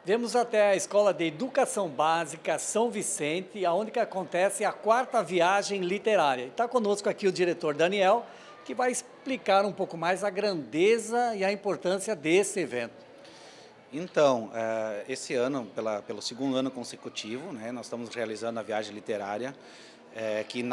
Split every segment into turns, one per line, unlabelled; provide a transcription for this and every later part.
Viemos até a Escola de Educação Básica São Vicente, onde que acontece a 4ª viagem literária. Está conosco aqui o diretor Daniel, que vai explicar um pouco mais a grandeza e a importância desse evento.
Então, esse ano, pelo segundo ano consecutivo, né, nós estamos realizando a viagem literária, que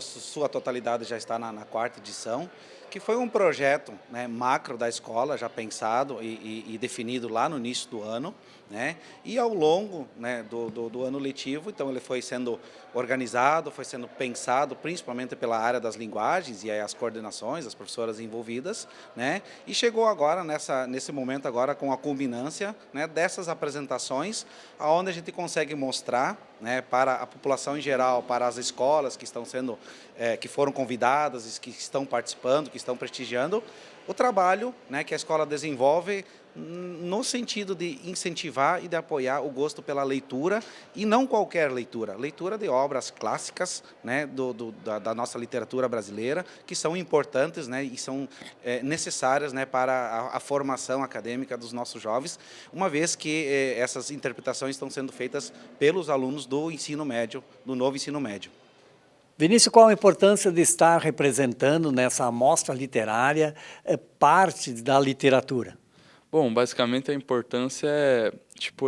sua totalidade já está na 4ª edição, que foi um projeto, né, macro da escola, já pensado e definido lá no início do ano, né, e ao longo, né, do ano letivo. Então ele foi sendo organizado, foi sendo pensado principalmente pela área das linguagens e aí as coordenações, as professoras envolvidas, né, e chegou agora nesse momento agora com a culminância, né, dessas apresentações, aonde a gente consegue mostrar, né, para a população em geral, para as escolas que estão sendo, que foram convidadas, que estão participando, que estão prestigiando, o trabalho, né, que a escola desenvolve no sentido de incentivar e de apoiar o gosto pela leitura, e não qualquer leitura, leitura de obras clássicas, né, da nossa literatura brasileira, que são importantes, né, e são necessárias, né, para a formação acadêmica dos nossos jovens, uma vez que essas interpretações estão sendo feitas pelos alunos do ensino médio, do novo ensino médio.
Vinícius, qual a importância de estar representando nessa amostra literária parte da literatura?
Bom, basicamente a importância é,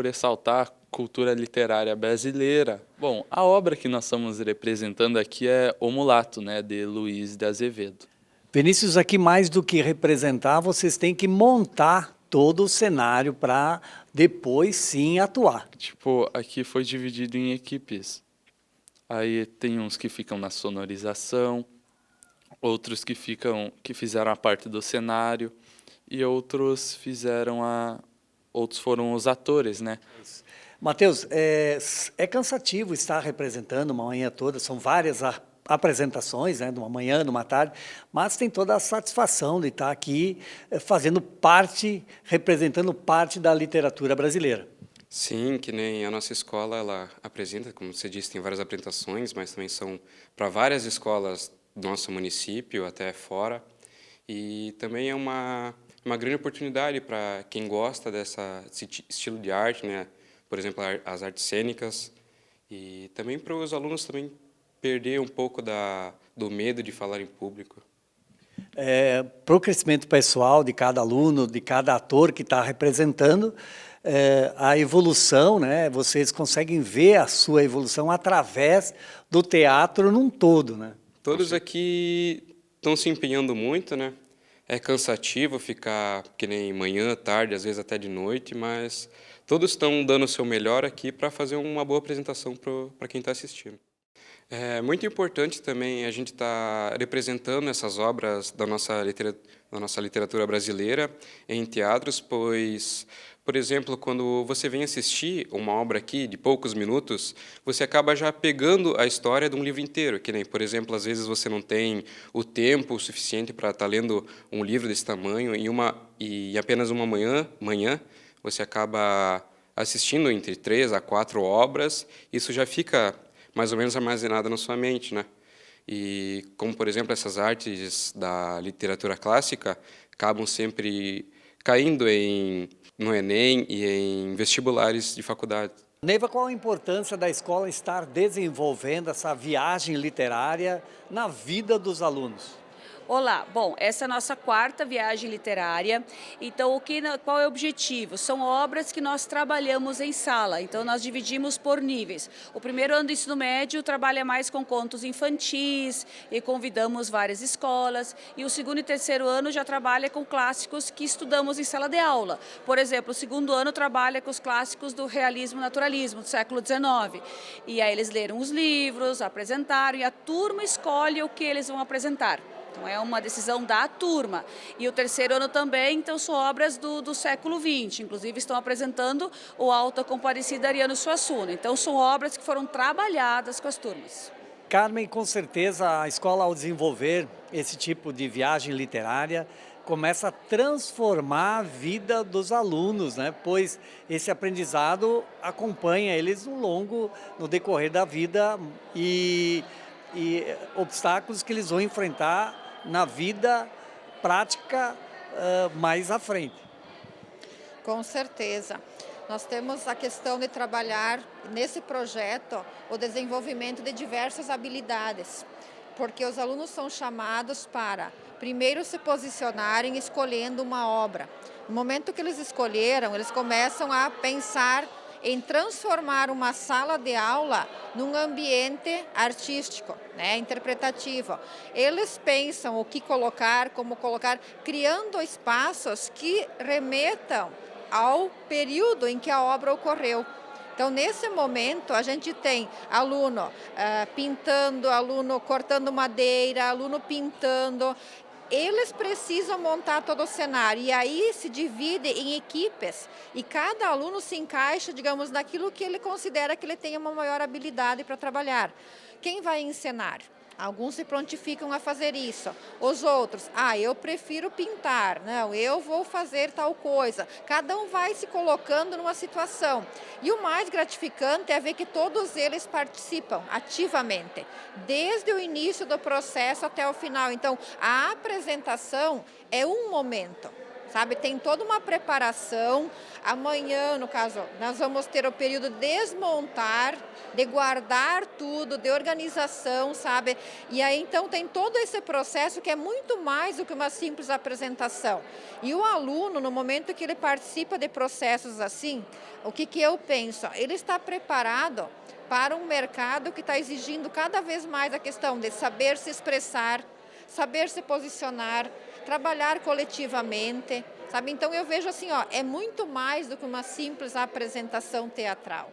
ressaltar a cultura literária brasileira. Bom, a obra que nós estamos representando aqui é O Mulato, né, de Luiz de Azevedo.
Vinícius, aqui mais do que representar, vocês têm que montar todo o cenário para depois sim atuar.
Aqui foi dividido em equipes. Aí tem uns que ficam na sonorização, outros que fizeram a parte do cenário, e outros foram os atores, né?
Matheus, é cansativo estar representando uma manhã toda, são várias apresentações, né, numa manhã, numa tarde, mas tem toda a satisfação de estar aqui fazendo parte, representando parte da literatura brasileira.
Sim, que nem a nossa escola, ela apresenta, como você disse, tem várias apresentações, mas também são para várias escolas do nosso município, até fora, e também é uma grande oportunidade para quem gosta desse estilo de arte, né? Por exemplo, as artes cênicas, e também para os alunos também perder um pouco do medo de falar em público.
Para o crescimento pessoal de cada aluno, de cada ator que está representando, a evolução, né? Vocês conseguem ver a sua evolução através do teatro num todo, né?
Todos aqui estão se empenhando muito, né? É cansativo ficar que nem manhã, tarde, às vezes até de noite, mas todos estão dando o seu melhor aqui para fazer uma boa apresentação para quem está assistindo. É muito importante também a gente estar representando essas obras da nossa literatura brasileira em teatros, pois, por exemplo, quando você vem assistir uma obra aqui de poucos minutos, você acaba já pegando a história de um livro inteiro, que nem, por exemplo, às vezes você não tem o tempo suficiente para estar lendo um livro desse tamanho e apenas uma manhã você acaba assistindo entre 3 a 4 obras, isso já fica mais ou menos armazenada na sua mente, né? E como, por exemplo, essas artes da literatura clássica acabam sempre caindo no Enem e em vestibulares de faculdade.
Neiva, qual a importância da escola estar desenvolvendo essa viagem literária na vida dos alunos?
Olá, bom, essa é a nossa 4ª viagem literária, então qual é o objetivo? São obras que nós trabalhamos em sala, então nós dividimos por níveis. O primeiro ano do ensino médio trabalha mais com contos infantis e convidamos várias escolas, e o segundo e terceiro ano já trabalha com clássicos que estudamos em sala de aula. Por exemplo, o segundo ano trabalha com os clássicos do realismo e naturalismo do século XIX, e aí eles leram os livros, apresentaram, e a turma escolhe o que eles vão apresentar. Então, é uma decisão da turma. E o terceiro ano também, então, são obras do século XX. Inclusive, estão apresentando o Alta Compadecida Ariano Suassuna. Então, são obras que foram trabalhadas com as turmas.
Carmen, com certeza a escola, ao desenvolver esse tipo de viagem literária, começa a transformar a vida dos alunos, né? Pois esse aprendizado acompanha eles no decorrer da vida e obstáculos que eles vão enfrentar na vida prática mais à frente.
Com certeza. Nós temos a questão de trabalhar nesse projeto o desenvolvimento de diversas habilidades, porque os alunos são chamados para, primeiro, se posicionarem escolhendo uma obra. No momento que eles escolheram, eles começam a pensar em transformar uma sala de aula num ambiente artístico, né, interpretativo. Eles pensam o que colocar, como colocar, criando espaços que remetam ao período em que a obra ocorreu. Então, nesse momento, a gente tem aluno pintando, aluno cortando madeira, aluno pintando. Eles precisam montar todo o cenário e aí se divide em equipes e cada aluno se encaixa, digamos, naquilo que ele considera que ele tenha uma maior habilidade para trabalhar. Quem vai ensinar? Alguns se prontificam a fazer isso. Os outros, eu prefiro pintar, não, eu vou fazer tal coisa. Cada um vai se colocando numa situação. E o mais gratificante é ver que todos eles participam ativamente, desde o início do processo até o final. Então, a apresentação é um momento. Sabe, tem toda uma preparação. Amanhã, no caso, nós vamos ter o período de desmontar, de guardar tudo, de organização, sabe? E aí, então, tem todo esse processo que é muito mais do que uma simples apresentação. E o aluno, no momento que ele participa de processos assim, o que eu penso? Ele está preparado para um mercado que está exigindo cada vez mais a questão de saber se expressar, saber se posicionar, trabalhar coletivamente, sabe? Então eu vejo assim, é muito mais do que uma simples apresentação teatral.